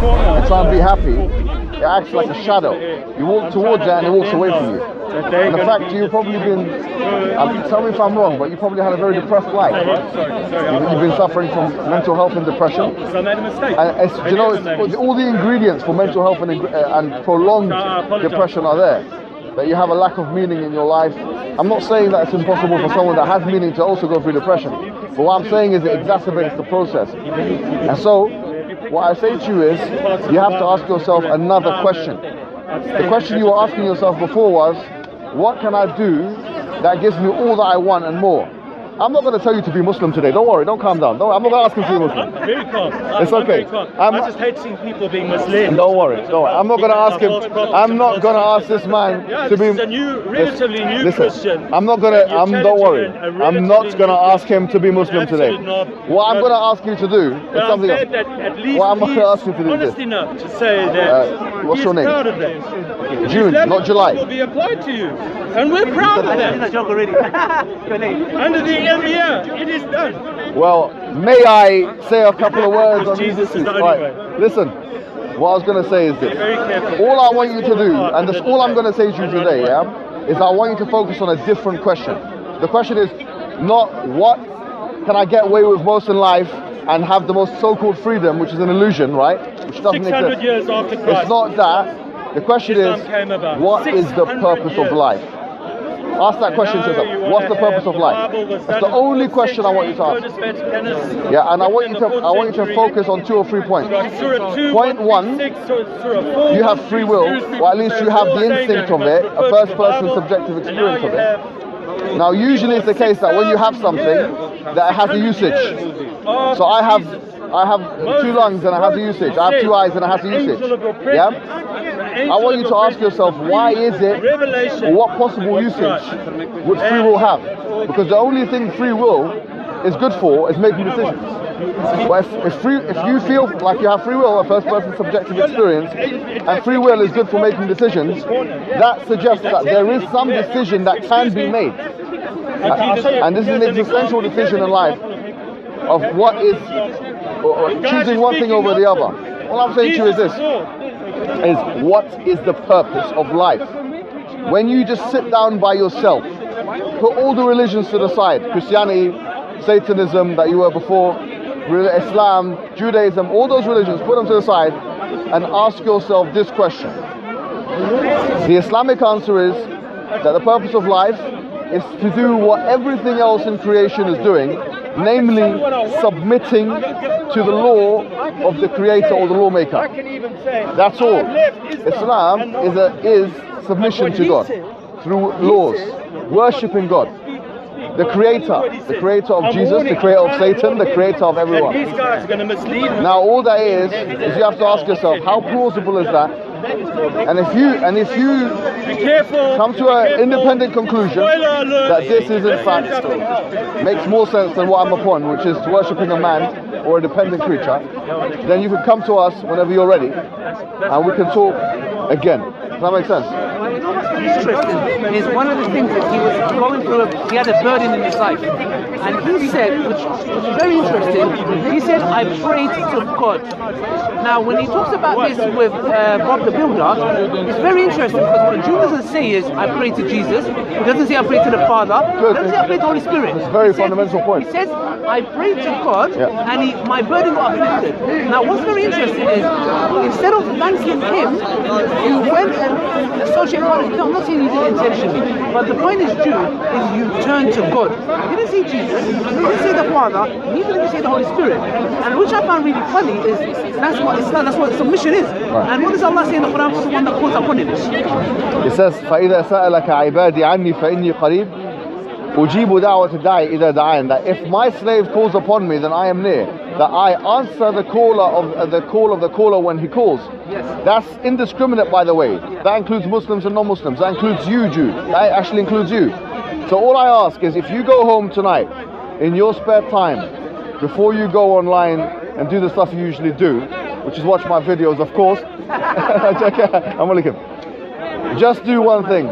and try and be happy, it acts like a shadow. You walk towards it and it walks away from you. And the fact you've probably been, tell me if I'm wrong, but you probably had a very depressed life, right? You've been suffering from mental health and depression. So I made a mistake. And it's, you know, all the ingredients for mental health and prolonged depression are there. That you have a lack of meaning in your life. I'm not saying that it's impossible for someone that has meaning to also go through depression. But what I'm saying is it exacerbates the process. And so, what I say to you is, you have to ask yourself another question. The question you were asking yourself before was, what can I do that gives me all that I want and more? I'm not going to tell you to be Muslim today. Don't worry. Don't calm down. I'm not going to ask you to be Muslim. I'm very calm. It's okay. I just hate seeing people being misled. Don't worry. Don't worry. I'm not going to ask him. I'm not going to ask this man to be. This is a new, relatively new Christian. I'm not going to. Don't worry. I'm not going to ask him to be Muslim today. What I'm going to ask you to do is something else. What I'm going to ask you to do is this. Enough to say that what's your name? Proud of that. June, not July. Will be applied to you, and we're proud of that. Your name? Under the MBA, it is done. Well, may I say a couple of words on these Jesus is issues? the only way. Listen, what I was going to say is this. Very careful. All I want you to do, and that's all I'm going to say to you today, is I want you to focus on a different question. The question is not what can I get away with most in life and have the most so-called freedom, which is an illusion, right? Which doesn't 600 exist. years after Christ. It's not that. The question is, what is the purpose of life? Ask that question to yourself. What's the purpose of life? That's the only question I want you to ask. Yeah, and I want you to focus on 2 or 3 points. Point 1, you have free will, or at least you have the instinct of it, a first-person subjective experience of it. Now, usually it's the case that when you have something, that it has a usage. So I have 2 lungs and I have the usage. I have 2 eyes and I have the usage. Yeah? I want you to ask yourself, why is it, or what possible usage would free will have? Because the only thing free will is good for is making decisions. But if you feel like you have free will, a first-person subjective experience, and free will is good for making decisions, that suggests that there is some decision that can be made. And this is an existential decision in life of what is, or choosing one thing over the other. All I'm saying to you is this, is what is the purpose of life? When you just sit down by yourself, put all the religions to the side, Christianity, Satanism that you were before, Islam, Judaism, all those religions, put them to the side and ask yourself this question. The Islamic answer is that the purpose of life is to do what everything else in creation is doing, namely submitting to the law of the creator or the lawmaker. That's all. Islam is submission to God through laws, worshipping God. The creator of Jesus, the creator of Satan, the creator of everyone. These guys are going to mislead. Now all that is you have to ask yourself, how plausible is that? And if you come to an independent conclusion that this is in fact makes more sense than what I'm upon, which is worshipping a man or a dependent creature, then you can come to us whenever you're ready and we can talk again. Does that make sense? Interesting is one of the things that he was going through, he had a burden in his life, and he said, which was very interesting, he said, I prayed to God. Now when he talks about this with Bob the Builder, it's very interesting because what Jude doesn't say is I pray to Jesus, he doesn't say I pray to the Father, he doesn't say I pray to the Holy Spirit. It's a very fundamental point. He says I prayed to God and my burden got uplifted. Now what's very interesting is instead of thanking him, you went and associated God. I'm not saying you did it intentionally, but the point is, Jude, is you turn to God. He didn't say Jesus, he didn't say the Father, he didn't say the Holy Spirit. And which I found really funny is that's what Islam, that's what submission is. Right. And what does Allah say in the Quran for the one that calls upon it? It says, فَإِذَا سَأَلَكَ عِبَادِي عَنِّي فَإِنِّي قَرِيبٌ أُجِيبُ دَعْوَةَ الدَّاعِ إِذَا دَعَانِ. That if my slave calls upon me, then I am near. That I answer the call of the caller when he calls. Yes. That's indiscriminate, by the way. That includes Muslims and non-Muslims. That includes you, Jude. That actually includes you. So all I ask is, if you go home tonight in your spare time, before you go online and do the stuff you usually do, which is watch my videos, of course. I'm looking. Just do one thing.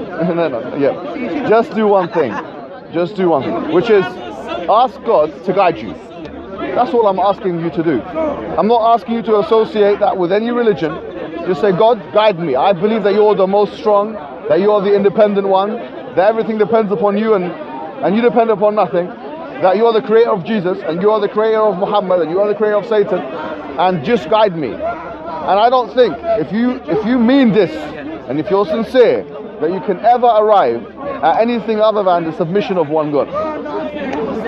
Just do one thing. Just do one thing, which is ask God to guide you. That's all I'm asking you to do. I'm not asking you to associate that with any religion. Just say, God, guide me. I believe that you're the most strong, that you're the independent one, that everything depends upon you and you depend upon nothing, that you're the creator of Jesus and you are the creator of Muhammad and you are the creator of Satan, and just guide me. And I don't think, if you mean this, and if you're sincere, that you can ever arrive at anything other than the submission of one God.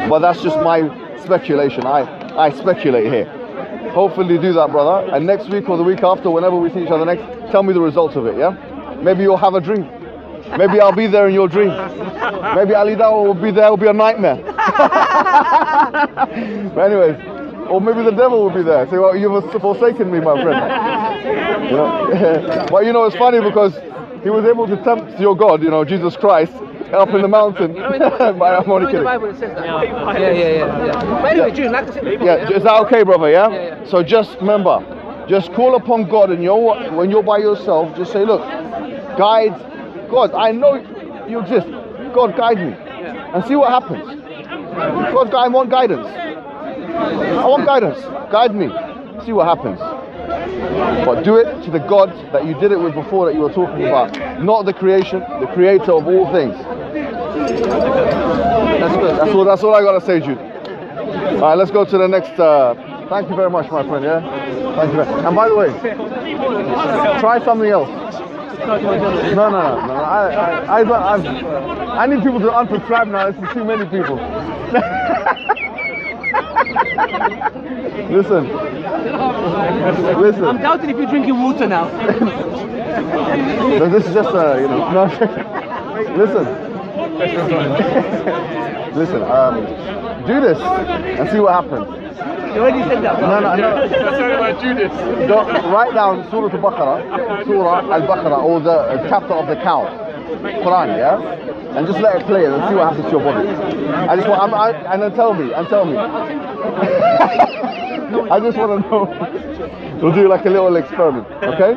But that's just my speculation. I speculate here. Hopefully do that, brother. And next week or the week after, whenever we see each other next, tell me the results of it, yeah? Maybe you'll have a dream. Maybe I'll be there in your dream. Maybe Ali Dawah will be there, it'll be a nightmare. But anyways, or maybe the devil will be there. Say, well, you've forsaken me, my friend. You know? But you know, it's funny because he was able to tempt your God, you know, Jesus Christ, up in the mountain. But I'm only kidding. In the Bible it says that. Yeah. But anyway, June, like I said before. Yeah, is that okay, brother? Yeah? So just remember, just call upon God, and when you're by yourself, just say, look, guide, God, I know you exist. God, guide me, and see what happens. God, I want guidance. I want guidance. Guide me. See what happens. But do it to the God that you did it with before, that you were talking about, not the creation, the creator of all things. That's good. That's all I gotta say, Jude. All right, let's go to the next. Thank you very much, my friend. Yeah. Thank you. And by the way, try something else. No. I need people to unsubscribe now. There's too many people. Listen. I'm doubting if you're drinking water now. No, this is just you know. No. Listen. Listen. Do this and see what happens. You already said that. No. Sorry about Judas. Write down Surah Baqarah, or the chapter of the cow, Quran, yeah, and just let it play and see what happens to your body. I just want, and then tell me. I just want to know. We'll do like a little experiment, okay?